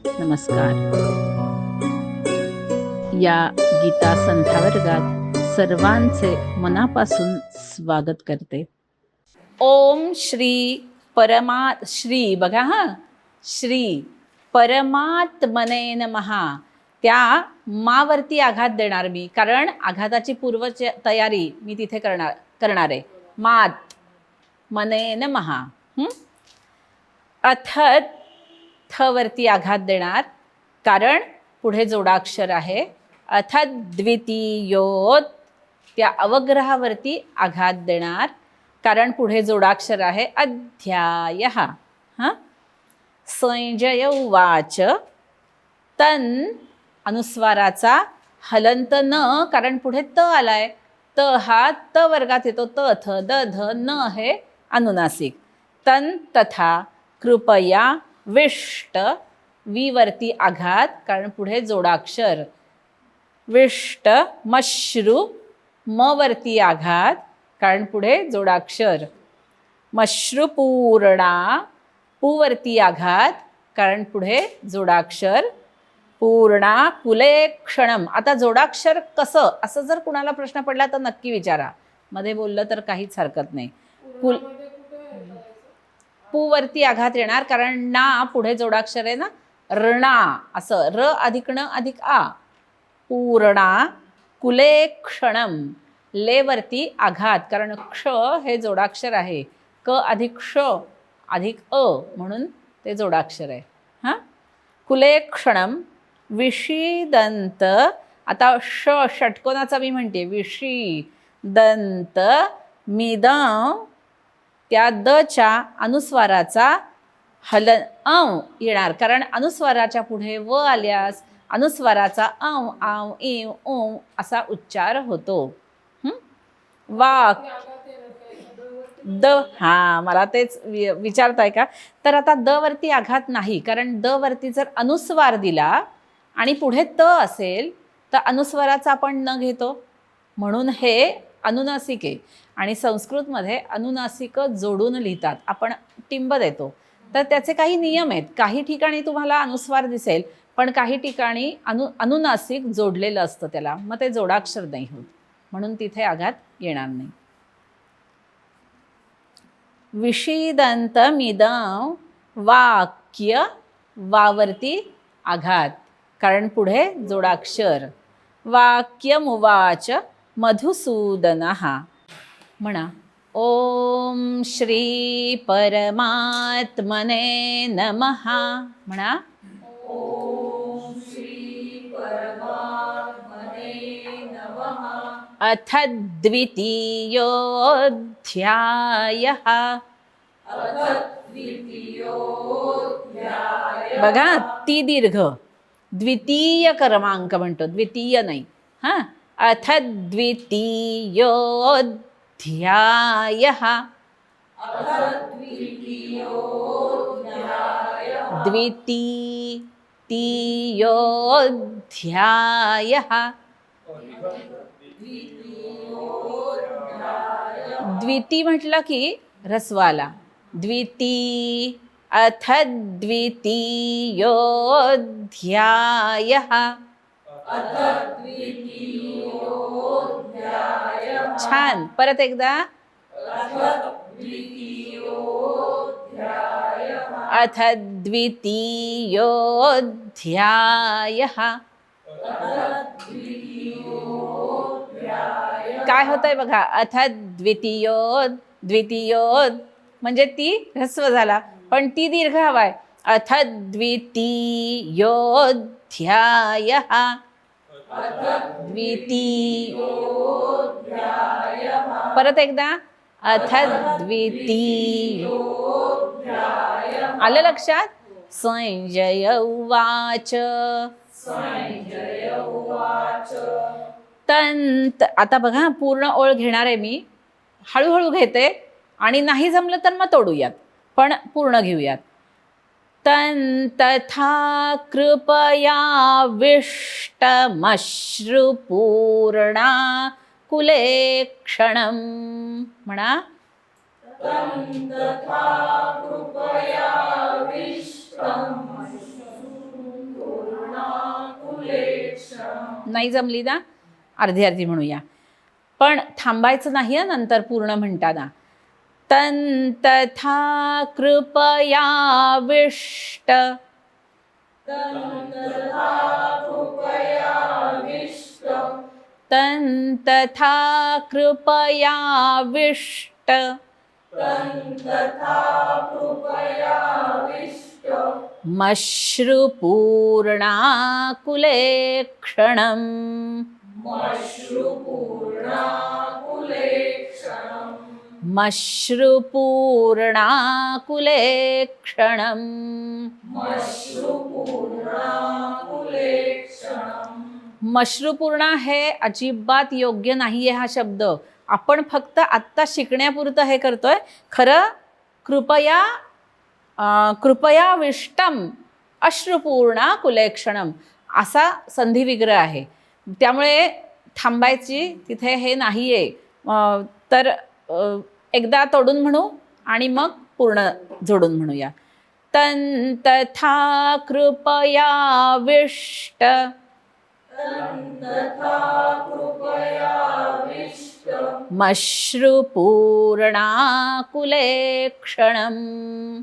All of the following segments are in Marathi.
नमस्कार. या गीता संध्या वर्गात सर्वांचे मनापासून स्वागत करते. ओम श्री श्री बघा हा, श्री परमात्मने नमहा. त्या मावरती आघात देणार मी, कारण आघाताची पूर्व तयारी मी तिथे करणार आहे. मात मने नमहा. अथ थ वरती आघात देणार, कारण पुढे जोडाक्षर आहे. अथ द्वितीयोत, त्या अवग्रहावरती आघात देणार, कारण पुढे जोडाक्षर आहे. अध्याय संजय उवाच. तन अनुस्वाराचा हलंत न, कारण पुढे त आलाय. त हा त वर्गात येतो. त थ द ध न हे अनुनासिक. तन तथा कृपया विष्ट, वी वरती आघात, कारण पुढे जोडाक्षर. विष्ट मश्रू, म वरती आघात, कारण पुढे जोडाक्षर. मश्रुपूर्णा, पू वरती आघात, कारण पुढे जोडाक्षर. पूर्णा कुलेक्षणम. आता जोडाक्षर कसं, असं जर कुणाला प्रश्न पडला तर नक्की विचारा. मध्ये बोललं तर काहीच हरकत नाही. पू वरती आघात येणार, कारण ना पुढे जोडाक्षर आहे ना. रणा असं, र अधिक ण अधिक आ. पूर्णा कुलेक्षणम. ले वरती आघात, कारण क्ष हे जोडाक्षर आहे. क अधिक क्ष अधिक अ, म्हणून ते जोडाक्षर आहे. कुलेक्षणम विषीदंत. आता षटकोनाचा मी म्हणते. विशी दंत मिद, त्या दच्या अनुस्वाराचा येणार, कारण अनुस्वाराच्या पुढे व आल्यास अनुस्वाराचा आव इव ओम असा उच्चार होतो. वाक द, मला तेच विचारताय का. तर आता द वरती आघात नाही, कारण द वरती जर अनुस्वार दिला आणि पुढे त असेल तर अनुस्वाराचा आपण न घेतो, म्हणून हे अनुनासिक आहे. आणि संस्कृतमध्ये अनुनासिक जोडून लिहितात, आपण टिंब देतो. तर त्याचे काही नियम आहेत. काही ठिकाणी तुम्हाला अनुस्वार दिसेल, पण काही ठिकाणी अनुनासिक जोडलेलं असतं त्याला, मग ते जोडाक्षर नाही होत, म्हणून तिथे आघात येणार नाही. विषीदंत मिदं वाक्य, वावरती आघात, कारण पुढे जोडाक्षर. वाक्यमुवाच मधुसूदनः. म्हणा. ओम श्री परमात्मने नमः. म्हणा. ओम श्री परमात्मने नमः. अथ द्वितीयोऽध्यायः. बघा, ती दीर्घ द्वितीय क्रमांक म्हणतो, द्वितीय नाही. अथ द्वितीयोऽध्यायः. द्वितीयोऽध्यायः. द्विती म्हटलं की ह्रस्वाला. द्विती. अथ द्वितीयोऽध्यायः. छान. परत एकदा. अथ द्वितीयोऽध्यायः. काय होतंय बघा. अथ द्वितीयो म्हणजे ती ह्रस्व झाला, पण ती दीर्घ हवाय. अथ द्वितीयोऽध्यायः. परत एकदा. अथ द्वितीय. आलं लक्षात. संजय उवाच. तंत. आता बघा, पूर्ण ओळ घेणार आहे मी, हळूहळू घेते, आणि नाही जमलं तर मग तोडूयात, पण पूर्ण घेऊयात. तथा कृपया विष्टमश्रुपूर्णा कुलेक्षणम. म्हणा. नाही जमली ना अर्धी अर्धी म्हणूया, पण थांबायचं नाही हं नंतर पूर्ण म्हणताना. तथा कृपयाविष्ट तथा कृपयाविष्ट मश्रुपूर्णाकुलेक्षणम् मश्रुपूर्णाकुलेक्षणम्. मश्रुपूर्णा हे अजिबात योग्य नाही आहे हा शब्द. आपण फक्त आत्ता शिकण्यापुरतं हे करतोय. खरं कृपयाविष्टम अश्रुपूर्णा कुलेक्षणम असा संधिविग्रह आहे. त्यामुळे थांबायची तिथे हे नाही आहे. तर एकदा तोडून म्हणू आणि मग पूर्ण जोडून म्हणूया. तथा कृपयाविष्ट मश्रुपूर्णाकुलेक्षणम्.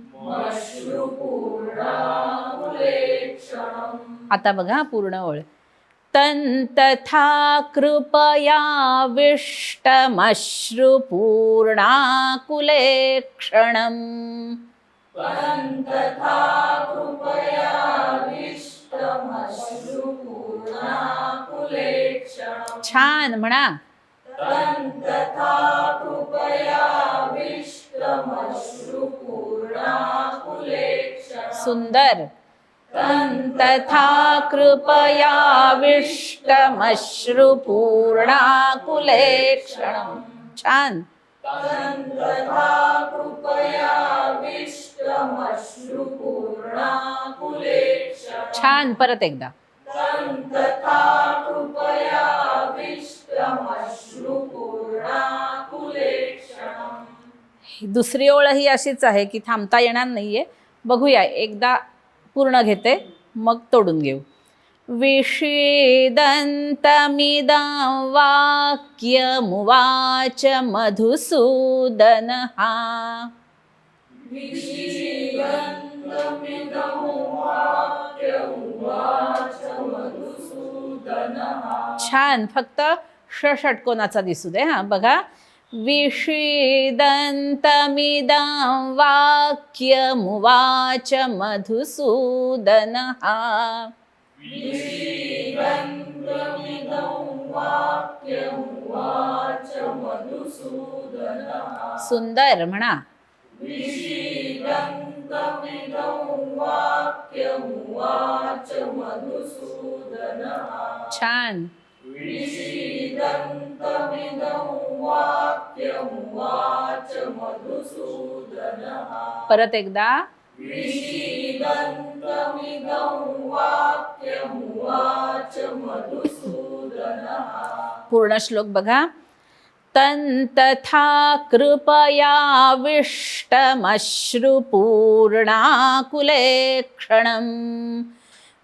आता बघा पूर्ण ओळ. तथा कृपयाविष्टमश्रुपूर्णाकुलेक्षणम्. छान म्हणा. सुंदर. तथा कृपयाविष्टमश्रुपूर्णाकुलेक्षणम्. छान. छान. परत एकदा. दुसरी ओळ ही अशीच आहे की थांबता येणार नाहीये. बघूया एकदा पूर्ण घेते मग तोडून घेऊ. विषीदन्तमिदं वाक्यमुवाच मधुसूदनः. छान. फक्त षटकोनाचा दिसू दे. हा बघा. विषीदन्तमिदं वाक्यमुवाच मधुसूदनः. सुंदर म्हणा. छान. परत एकदा. पूर्ण श्लोक बघा. तथा कृपयाविष्टमश्रुपूर्णाकुलेक्षणम्.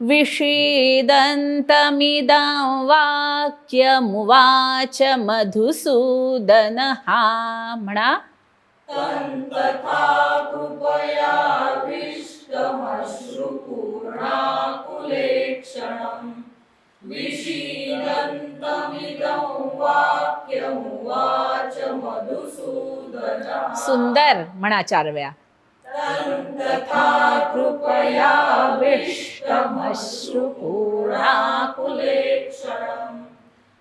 विषीदन्तमिदं वाक्यमुवाच मधुसूदनः. म्हणा. सुंदर म्हणा 4 वेळा. तथा कृपयाविष्टमश्रुपूर्णाकुलेक्षणम्.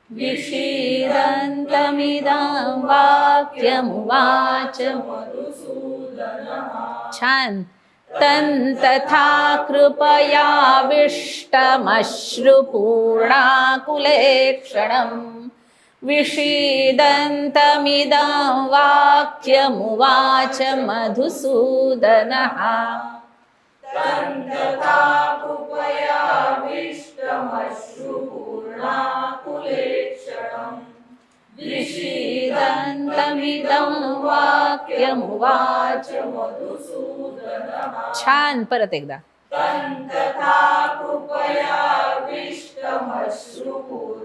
विषीदन्तमिदं वाक्यमुवाच मधुसूदनः. छान. तथा कृपयाविष्टमश्रुपूर्णाकुलेक्षणम्. विषीदन्तमिदं वाक्यमुवाच मधुसूदनः. तथा कृपयाविष्टमश्रुपूर्णाकुलेक्षणम्. विषीदन्तमिदं वाक्यमुवाच मधुसूदनः. छान. परत एकदा. तथा कृपयाविष्टमश्रुपूर्णाकुलेक्षणम्.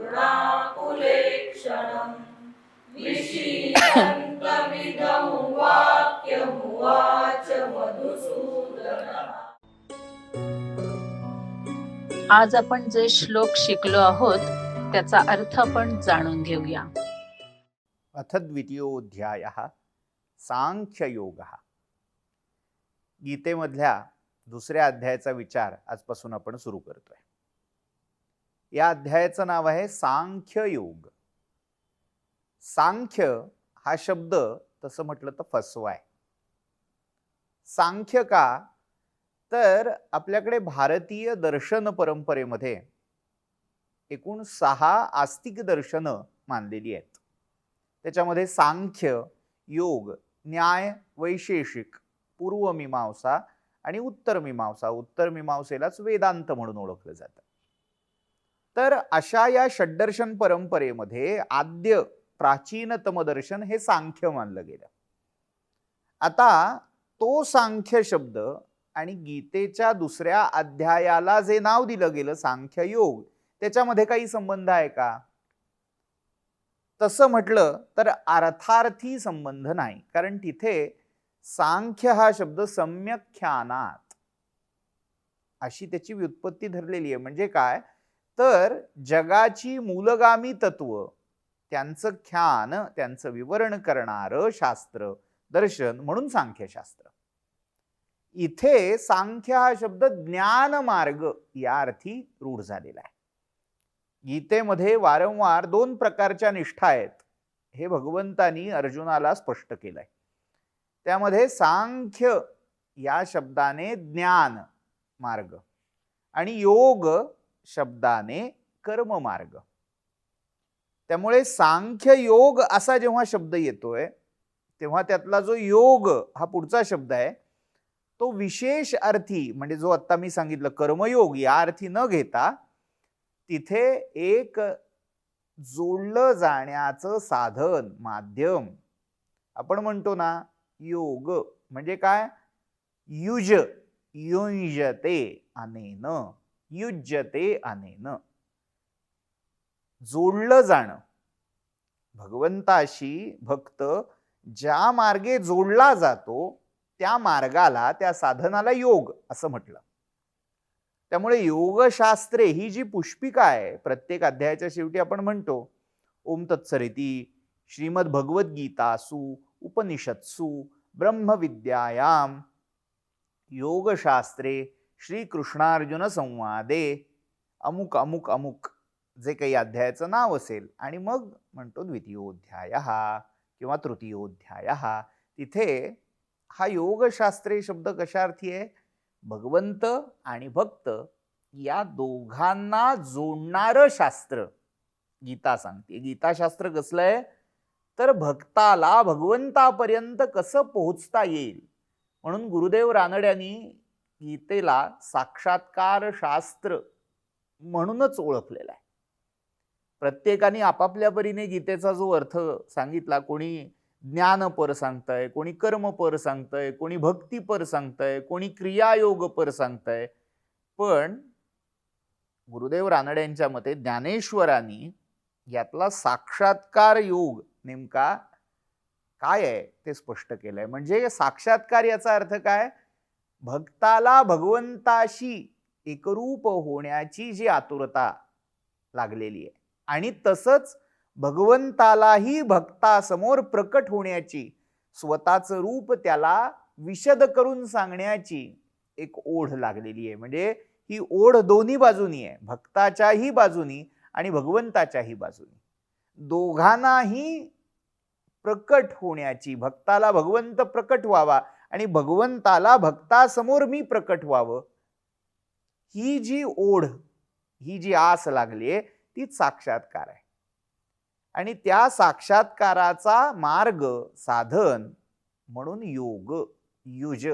आज आपण जे श्लोक शिकलो आहोत त्याचा अर्थ आपण जाणून घेऊया. अथ द्वितीयोऽध्यायः सांख्ययोगः. गीतेमधल्या दुसऱ्या अध्यायाचा विचार आजपासून आपण सुरू करतोय. या अध्यायाचं नाव आहे सांख्ययोग. सांख्य हा शब्द तसं म्हटलं तर फसवा आहे. सांख्य का, तर आपल्याकडे भारतीय दर्शन परंपरेमध्ये एकूण 6 आस्तिक दर्शनं मानलेली आहेत. त्याच्यामध्ये सांख्य, योग, न्याय, वैशेषिक, पूर्वमीमांसा आणि उत्तरमीमांसा. उत्तरमीमांसेलाच वेदांत म्हणून ओळखलं जातं. तर अशा या षड्दर्शन परंपरेमध्ये आद्य प्राचीनतम दर्शन हे सांख्य मानलं गेलं. आता तो सांख्य शब्द आणि गीतेच्या दुसऱ्या अध्यायाला जे नाव दिलं गेलं सांख्ययोग, त्याच्यामध्ये काही संबंध आहे का? तसं म्हटलं तर अर्थार्थी संबंध नाही. कारण तिथे सांख्य हा शब्द सम्यख्यानात अशी त्याची व्युत्पत्ती धरलेली आहे. म्हणजे काय, तर जगाची मूलगामी तत्व त्यांचं ख्यान, त्यांचं विवरण करणारं शास्त्र, दर्शन म्हणून सांख्यशास्त्र. इथे सांख्य हा शब्द ज्ञान मार्ग या अर्थी रूढ झालेला आहे. गीतेमध्ये वारंवार 2 प्रकारच्या निष्ठा आहेत हे भगवंतांनी अर्जुनाला स्पष्ट केलंय. त्यामध्ये सांख्य या शब्दाने ज्ञान मार्ग आणि योग शब्दाने कर्म मार्ग. त्यामुळे सांख्य योग असा जेव्हा शब्द येतोय तेव्हा त्यातला जो योग हा पुढचा शब्द आहे तो विशेष अर्थी, म्हणजे जो आता मी सांगितलं कर्मयोग, या अर्थी न घेता तिथे एक जोडलं जाण्याचं साधन, माध्यम. आपण म्हणतो ना योग म्हणजे काय, युज, युंजते अनेन, युज्यते अनेन, जोडलं जाणं. भगवंताशी भक्त ज्या मार्गे जोडला जातो त्या मार्गाला, त्या साधनाला योग असं म्हटलं. त्यामुळे योगशास्त्रे ही जी पुष्पिका आहे, प्रत्येक अध्यायाच्या शेवटी आपण म्हणतो ओम तत्सरिती श्रीमद भगवद्गीतासु उपनिषत्सु ब्रह्मविद्यायाम योगशास्त्रे श्रीकृष्णार्जुन संवादे अमुक अमुक अमुक, जे काही अध्यायाचं नाव असेल, आणि मग म्हणतो द्वितीयोध्यायः किंवा तृतीयोध्यायः. तिथे हा योगशास्त्रे शब्द कशार्थी आहे, भगवंत आणि भक्त या दोघांना जोडणारं शास्त्र गीता सांगते. गीताशास्त्र कसलं आहे, तर भक्ताला भगवंतापर्यंत कसं पोहोचता येईल म्हणून गुरुदेव रानड्यांनी गीतेला साक्षात्कार शास्त्र म्हणूनच ओळखलेला आहे. प्रत्येकाने आपापल्या परीने गीतेचा जो अर्थ सांगितला, कोणी ज्ञानपर सांगताय, कोणी कर्मपर सांगताय, कोणी भक्तीपर सांगताय, कोणी क्रियायोगपर सांगताय. पण गुरुदेव रानड्यांच्या मते ज्ञानेश्वरांनी यातला साक्षात्कार योग नेमका काय आहे ते स्पष्ट केलंय. म्हणजे साक्षात्कार याचा अर्थ काय, भक्ताला भगवंताशी एकरूप होण्याची जी आतुरता लागलेली आहे आणि तसंच भगवंतालाही भक्तासमोर प्रकट होण्याची, स्वतःचं रूप त्याला विशद करून सांगण्याची एक ओढ लागलेली आहे. म्हणजे ही ओढ दोन्ही बाजूनी आहे, भक्ताच्याही बाजूनी आणि भगवंताच्याही बाजूनी. दोघांनाही प्रकट होण्याची, भक्ताला भगवंत प्रकट व्हावा आणि भगवंताला भक्तासमोर मी प्रकट व्हावं, ही जी ओढ, ही जी आस लागली आहे तीच साक्षात्कार आहे. आणि त्या साक्षात्काराचा मार्ग, साधन म्हणून योग, युज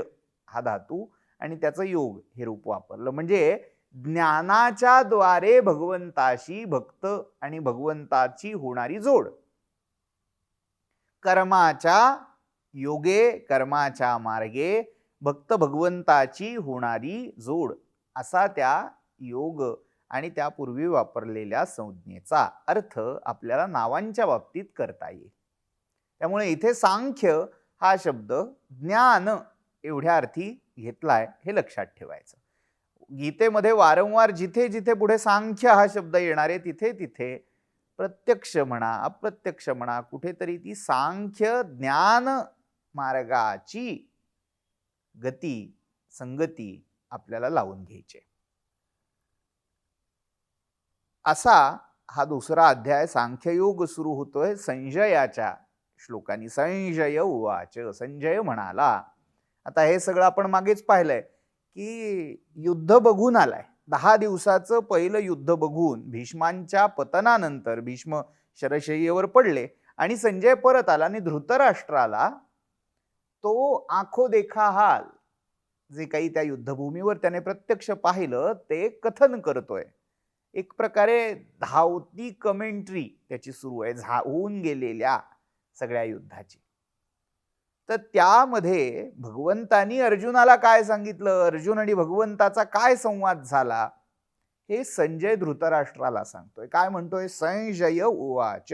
हा धातू आणि त्याचं योग हे रूप वापरलं. म्हणजे ज्ञानाच्या द्वारे भगवंताशी भक्त आणि भगवंताची होणारी जोड, कर्माच्या योगे, कर्माच्या मार्गे भक्त भगवंताची होणारी जोड, असा त्या योग आणि त्यापूर्वी वापरलेल्या संज्ञेचा अर्थ आपल्याला नावांच्या बाबतीत करता येईल. त्यामुळे इथे सांख्य हा शब्द ज्ञान एवढ्या अर्थी घेतलाय हे लक्षात ठेवायचं. गीतेमध्ये वारंवार जिथे जिथे पुढे सांख्य हा शब्द येणार आहे तिथे तिथे प्रत्यक्ष म्हणा अप्रत्यक्ष म्हणा कुठेतरी ती सांख्य ज्ञान मार्गाची गती संगती आपल्याला लावून घ्यायची. असा हा दुसरा अध्याय सांख्ययोग सुरू होतोय संजयाच्या श्लोकांनी. संजय उवाच, संजय म्हणाला. आता हे सगळं आपण मागेच पाहिलंय की युद्ध बघून आलाय. 10 दिवसाचं पहिलं युद्ध बघून भीष्मांच्या पतनानंतर भीष्म शरशय्येवर पडले आणि संजय परत आला आणि धृतराष्ट्राला तो आखो देखा हाल जे काही त्या युद्धभूमीवर त्याने प्रत्यक्ष पाहिलं ते कथन करतोय. एक प्रकारे धावती कमेंट्री त्याची सुरू आहे होऊन गेलेल्या सगळ्या युद्धाची. तर त्यामध्ये भगवंतानी अर्जुनाला काय सांगितलं, अर्जुन आणि भगवंताचा काय संवाद झाला हे संजय धृतराष्ट्राला सांगतोय. काय म्हणतोय, संजय उवाच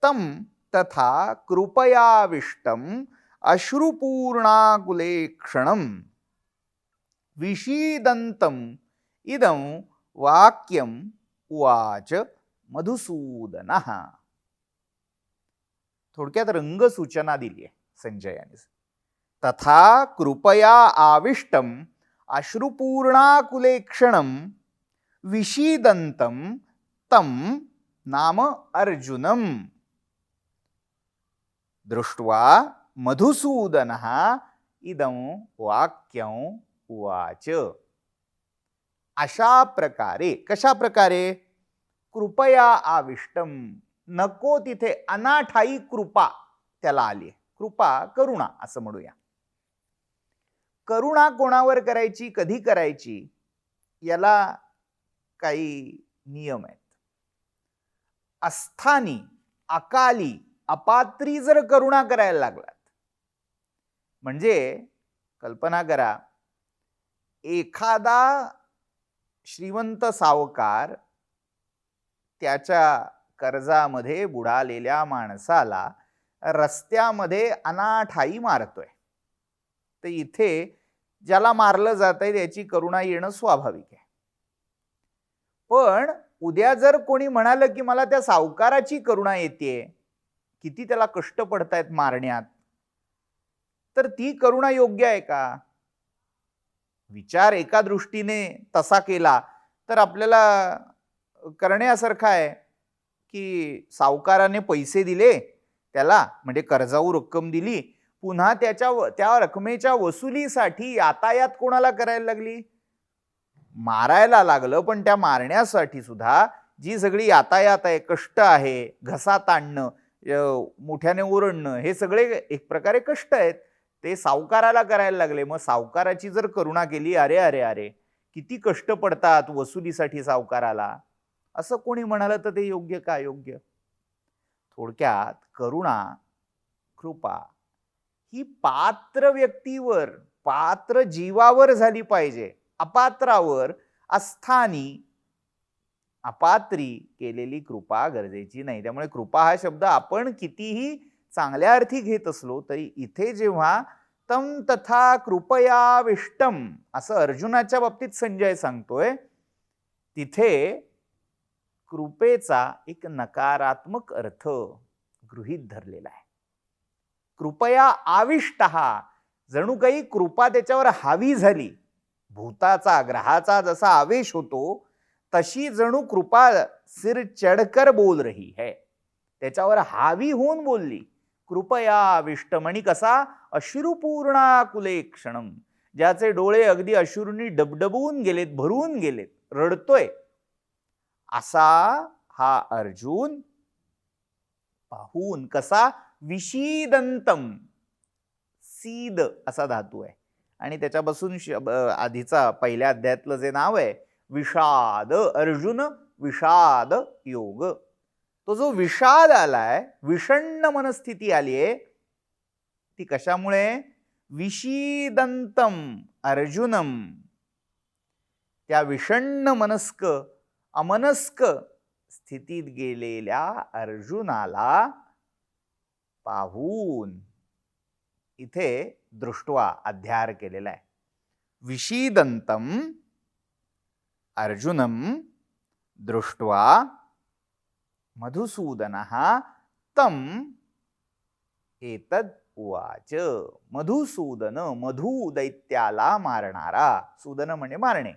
तम तथा कृपयाविष्टम अश्रुपूर्णाकुलेक्षणम विषीदंतम इदं वाक्यम उवाच मधुसूदनः. थोडक्यात रंग सूचना दिली आहे संजयाने. तथा कृपया आविष्टम अश्रुपूर्णाकुलेक्षणम विषीदंतम तम नाम अर्जुनम दृष्ट्वा मधुसूदनः इदं वाक्यं उवाच. अशा प्रकारे, कशा प्रकारे, कृपया आविष्टम, नको तिथे अनाठाई कृपा त्याला आली. कृपा करुणा असं म्हणूया. करुणा कोणावर करायची, कधी करायची, याला काही नियम आहेत. अस्थानी, अकाली, अपात्री जर करुणा करायला लागलात, म्हणजे कल्पना करा एखादा श्रीमंत सावकार त्याच्या कर्जामध्ये बुडालेल्या माणसाला रस्त्यामध्ये अनाठाई मारतोय. तर इथे ज्याला मारलं जातंय त्याची करुणा येणं स्वाभाविक आहे. पण उद्या जर कोणी म्हणालं की मला त्या सावकाराची करुणा येते, किती त्याला कष्ट पडतायत मारण्यात, तर ती करुणा योग्य आहे का? विचार एका दृष्टीने तसा केला तर आपल्याला करण्यासारखा आहे की सावकाराने पैसे दिले त्याला, म्हणजे कर्जाऊ रक्कम दिली, पुन्हा त्या रकमेच्या वसुलीसाठी यातायात कोणाला करायला लागली, मारायला लागलं. पण त्या मारण्यासाठी सुद्धा जी सगळी यातायात आहे, कष्ट आहे, घसा ताणणं, मोठ्याने ओरडणं, हे सगळे एक प्रकारे कष्ट आहेत, ते सावकाराला करायला लागले. मग सावकाराची जर करुणा केली, अरे अरे अरे किती कष्ट पडतात वसुलीसाठी सावकाराला, असं कोणी म्हणालं तर ते योग्य का? योग्य. थोडक्यात करुणा, कृपा ही पात्र व्यक्तीवर, पात्र जीवावर झाली पाहिजे. अपात्रावर, अस्थानी, अपात्री केलेली कृपा गरजेची नाही. त्यामुळे कृपा हा शब्द आपण कितीही चांगल्या अर्थी घेत असलो तरी इथे जेव्हा तम तथा कृपयाविष्टम असं अर्जुनाच्या बाबतीत संजय सांगतोय, तिथे कृपेचा एक नकारात्मक अर्थ गृहीत धरलेला आहे. कृपया आविष्टहा, जणू काही कृपा त्याच्यावर हावी झाली. भूताचा, ग्रहाचा जसा आवेश होतो तशी जणू कृपा सिर चढकर बोल रही है, त्याच्यावर हावी होऊन बोलली. कृपया आविष्टम, आणि कसा, अश्रुपूर्णाकुलेक्षणम, ज्याचे डोळे अगदी अश्रूंनी डबडबून गेलेत, भरून गेलेत, रडतोय, असा हा अर्जुन पाहून. कसा, विषीदंतम, सीद असा धातू आहे आणि त्याच्यापासून आधीचा पहिल्या अध्यायातलं जे नाव आहे विषाद, अर्जुन विषाद योग, तो जो विषाद आलाय, विषण्ण मनस्थिती आली आहे, ती कशामुळे, विषीदंतम अर्जुनम, त्या विषण्ण मनस्क, अमनस्क स्थितीत गेलेल्या अर्जुनाला पाहून. इथे दृष्ट्वा अध्यार केलेला आहे. विषीदंतम अर्जुनं दृष्ट्वा मधुसूदनः तं एतद् उवाच. मधुसूदन, मधु दैत्याला मारणारा. सूदन म्हणजे मारणे.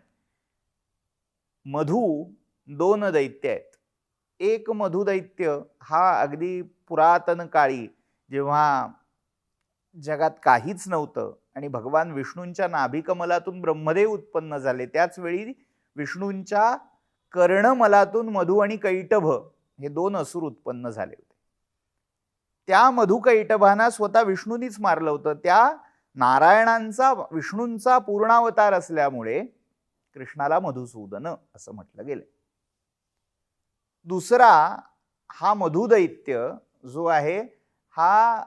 मधु 2 दैत्य आहेत. एक मधुदैत्य हा अगदी पुरातन काळी जेव्हा जगात काहीच नव्हतं आणि भगवान विष्णूंच्या नाभिकमलातून ब्रह्मदेव उत्पन्न झाले, त्याच वेळी विष्णूंच्या कर्णमलातून मधु आणि कैटभ हे 2 असुर उत्पन्न झाले होते. त्या मधुकैटभांना स्वतः विष्णूंनीच मारलं होतं. त्या नारायणांचा, विष्णूंचा पूर्णावतार असल्यामुळे कृष्णाला मधुसूदन असं म्हटलं गेलं. दुसरा हा मधुदैत्य जो आहे हा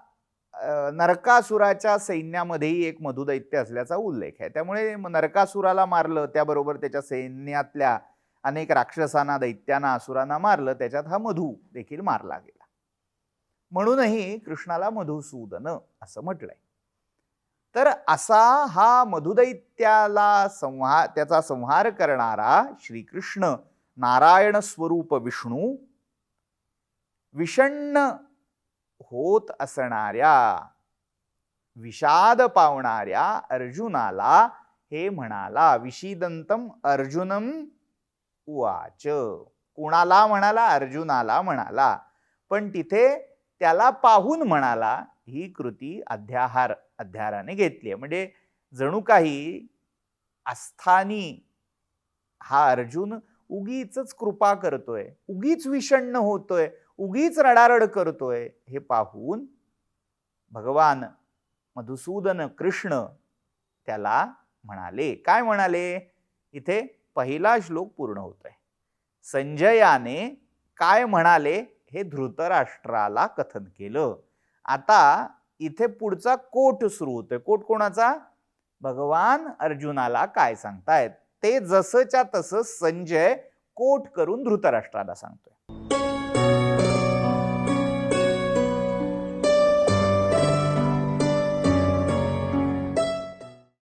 नरकासुराच्या सैन्यामध्येही एक मधुदैत्य असल्याचा उल्लेख आहे. त्यामुळे नरकासुराला मारलं, त्याबरोबर त्याच्या सैन्यातल्या अनेक राक्षसांना, दैत्यांना, असुरांना मारलं, त्याच्यात हा मधु देखील मारला गेला. म्हणूनही कृष्णाला मधुसूदन असं म्हटलंय. तर असा हा मधुदैत्याला त्याचा संहार करणारा श्रीकृष्ण नारायण स्वरूप विष्णू विषण्ण होत असणाऱ्या, विषाद पावणाऱ्या अर्जुनाला हे म्हणाला. विषीदंतम अर्जुनम उवाच. कोणाला म्हणाला? अर्जुनाला म्हणाला. पण तिथे त्याला पाहून म्हणाला ही कृती अध्याराने घेतली आहे. म्हणजे जणू काही अस्थानी हा अर्जुन उगीच कृपा करतोय, उगीच विषण्ण होतोय, उगीच रडारड करतोय, हे पाहून भगवान मधुसूदन कृष्ण त्याला म्हणाले. काय म्हणाले? इथे पहिला श्लोक पूर्ण होतोय. संजयाने काय म्हणाले हे धृतराष्ट्राला कथन केलं. आता इथे पुढचा कोट सुरू होतोय. कोट कोणाचा? भगवान अर्जुनाला काय सांगतायत ते जसंच्या तसं संजय कोट करून धृतराष्ट्राला सांगतोय.